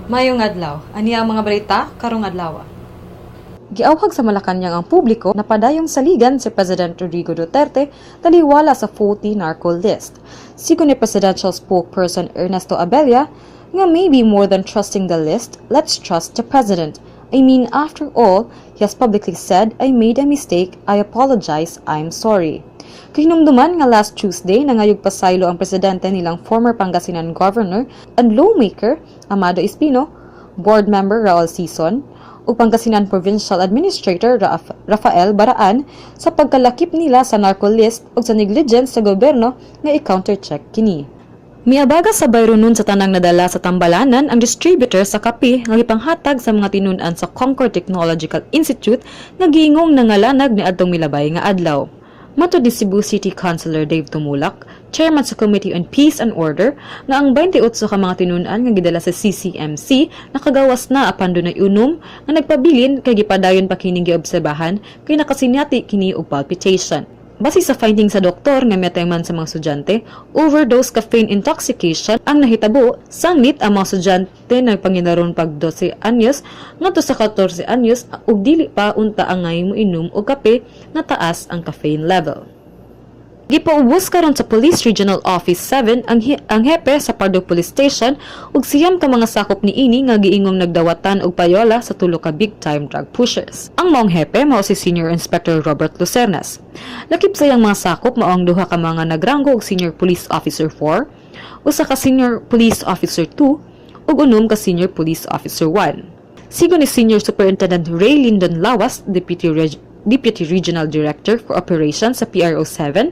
Mayong adlaw, ani ang mga balita karong adlaw. Giawhag sa Malacañang ang publiko na padayong saligan si President Rodrigo Duterte taliwala sa 40 narco list. Sigon ni Presidential Spokesperson Ernesto Abella, nga maybe more than trusting the list, let's trust the President. I mean, after all, he has publicly said, I made a mistake, I apologize, I'm sorry. Kahinumduman nga last Tuesday nangayog pasaylo ang presidente nilang former Pangasinan Governor and lawmaker Amado Espino, board member Raul Sison, ug Pangasinan Provincial Administrator Rafael Baraan sa pagkalakip nila sa narco list ug sa negligence sa gobyerno nga i-countercheck kini. Miabaga sa bayro nun sa tanang nadala sa tambalanan ang distributor sa kape nga gipanghatag sa mga tinun-an sa Concord Technological Institute nga giingong nangalanag ni adtong milabay nga adlaw. Matud ni Cebu City Councilor Dave Tumulak, chairman sa Committee on Peace and Order, nga ang 28 ka mga tinun-an nga gidala sa CCMC nakagawas na apan dunay unom nga nagpabilin kay gipadayon pa kining giobserbahan kay nakasinyati kini og palpitation. Base sa finding sa doktor nga metayman sa mga estudyante, overdose caffeine intoxication ang nahitabo sanglit ang mga estudyante nagpanginaron pag 12 anyos ngadto sa 14 anyos ug dili pa unta angay moinom og kape na taas ang caffeine level. Gipaubos karon sa Police Regional Office 7 ang hepe sa Pardo Police Station ug siyam ka mga sakop niini nga giingong nagdawatan og payola sa tulo ka big-time drug pushers. Ang maong hepe mao si Senior Inspector Robert Lucernas. Lakip sa iyang mga sakop mao ang duha ka mga nagranggo og Senior Police Officer 4, usa ka Senior Police Officer 2 ug unom ka Senior Police Officer 1. Sigon ni Senior Superintendent Ray Lyndon Lawas, Deputy Regional Director for Operations sa PRO7,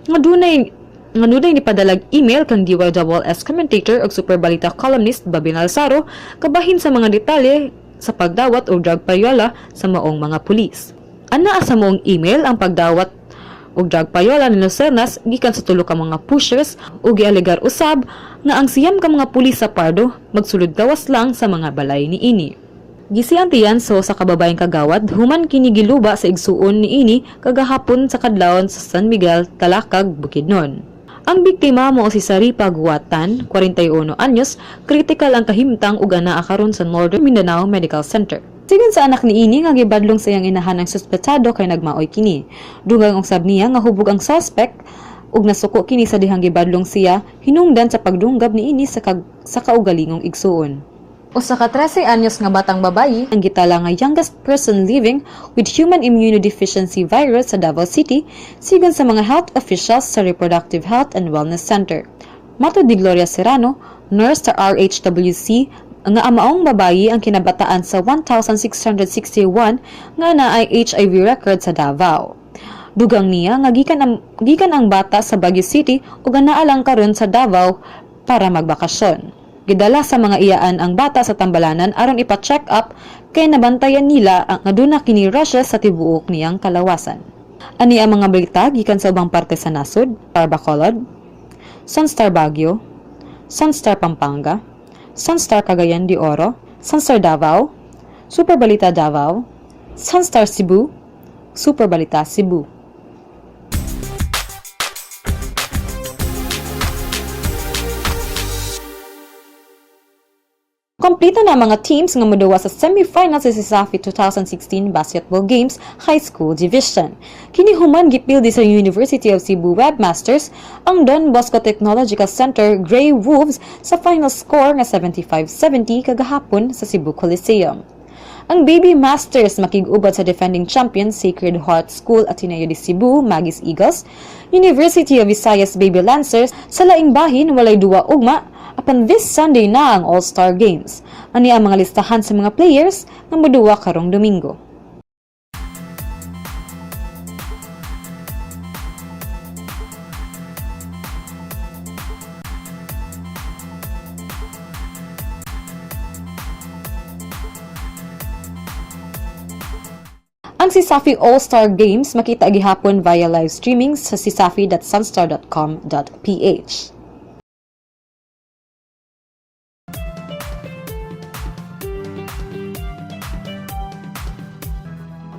nga dunay nipadalag email kang DYSS commentator ug super balita columnist Babin Alzaro kabahin sa mga detalye sa pagdawat o drug payola sa maong mga pulis. Ana sa maong email ang pagdawat og drug payola ni Lucernas gikan sa tulo ka mga pushers ug gialegar usab nga ang siyam ka mga pulis sa Pardo magsulod gawas lang sa mga balay niini. Gisiantiyan so sa kababayang kagawad, human kini giluba sa igsuon niini kagahapon sa kadlawon sa San Miguel, Talakag, Bukidnon. Ang biktima mao si Saripa Guatan, 41 anyos, kritikal ang kahimtang ug anaa karon sa Northern Mindanao Medical Center. Sigon sa anak niini nga gibadlong sa iyang inahan ang suspetsado kay nagmaoy kini. Dugang usab niya nga hubog ang suspect ug nasuko kini sa dihang gibadlong siya hinungdan sa pagdunggab niini sa kaugalingong igsuon. Usa ka 13 anyos nga batang babayi ang gitala nga youngest person living with human immunodeficiency virus sa Davao City sigon sa mga health officials sa Reproductive Health and Wellness Center. Matud ni Gloria Serrano, nurse sa RHWC, nga amaong babayi ang kinabataan sa 1661 nga naay HIV record sa Davao. Dugang niya nga gikan ang bata sa Baguio City ug anaa lang karon sa Davao para magbakasyon. Gidala sa mga iyaan ang bata sa tambalanan aron ipa-check up kay nabantayan nila ang aduna kini rashes sa tibuok niyang kalawasan. Ani ang mga balita gikan sa ubang parte sa nasod, Star Bacolod, Sunstar Baguio, Sunstar Pampanga, Sunstar Cagayan de Oro, Sunstar Davao, Super Balita Davao, Sunstar Cebu, Super Balita Cebu. Kompleto na mga teams nga moduwa sa semifinal sa CISAFI 2016 Basketball Games High School Division. Kini human gipildi sa University of Cebu Webmasters ang Don Bosco Technological Center Grey Wolves sa final score nga 75-70 kagahapon sa Cebu Coliseum. Ang Baby Masters makig-ubad sa defending champion Sacred Heart School Ateneo de Cebu Magis Eagles, University of Visayas Baby Lancers sa laing bahin walay duwa ugma apan this Sunday na ang All-Star Games. Ani ang mga listahan sa mga players nga moduwa karong Domingo. Ang CISAFI All-Star Games makita gihapon via live streaming sa cisafi.sunstar.com.ph.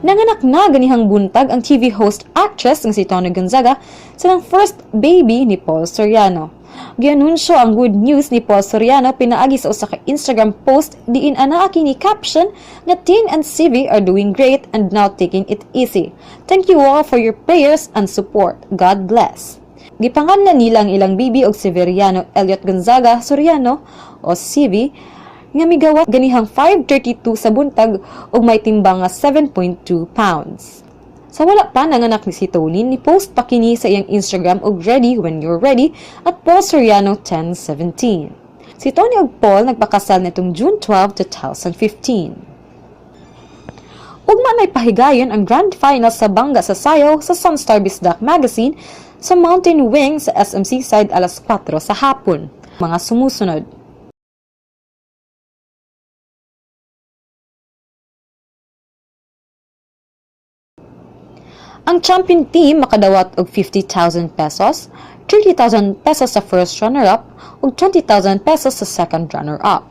Nanganak na ganihang buntag ang TV host actress ng si Tony Gonzaga sa ng first baby ni Paul Soriano. Gianunsyo ang good news ni Paul Soriano pinaagi sa usa ka Instagram post diin ana kini caption nga Tin and CV are doing great and now taking it easy. Thank you all for your prayers and support. God bless. Gipanganlan nila ang ilang bibi og Severiano Elliot Gonzaga Soriano o CV nga migawat ganihang 5:32 sa buntag ug may timbang nga 7.2 pounds. Sa wala pa nanganak ni si Tony, ni-post pa kini sa iyang Instagram og ready when you're ready at Paul Soriano 1017. Si Tony ug Paul nagpakasal nitong June 12, 2015. Ugma may pahigayon ang grand final sa Bangga sa Sayaw sa Sunstar Bisdak Magazine sa Mountain Wing sa SMC Side alas 4 sa hapon. Mga sumusunod. Ang champion team makadawat og 50,000 pesos, 30,000 pesos sa first runner-up, ug 20,000 pesos sa second runner-up.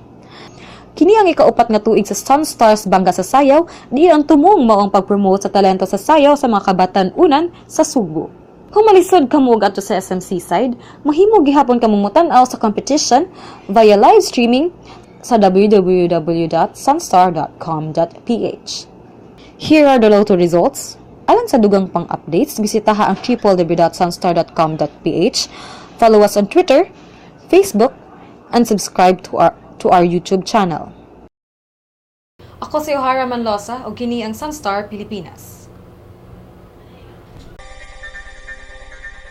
Kini ang ikaupat nga tuig sa Sunstars Bangga sa Sayaw, di ang tumong mao ang pag-promote sa talento sa sayaw sa mga kabatan-unan sa Subo. Kung malisod kamo og adto sa SMC side, mahimo gihapon kamo mutan-aw sa competition via live streaming sa www.sunstar.com.ph. Here are the lotto results. Alang sa dugang pang updates, bisitaha ang www.sunstar.com.ph, follow us on Twitter, Facebook, and subscribe to our YouTube channel. Ako si O'Hara Manlosa, o kini ang Sunstar Pilipinas.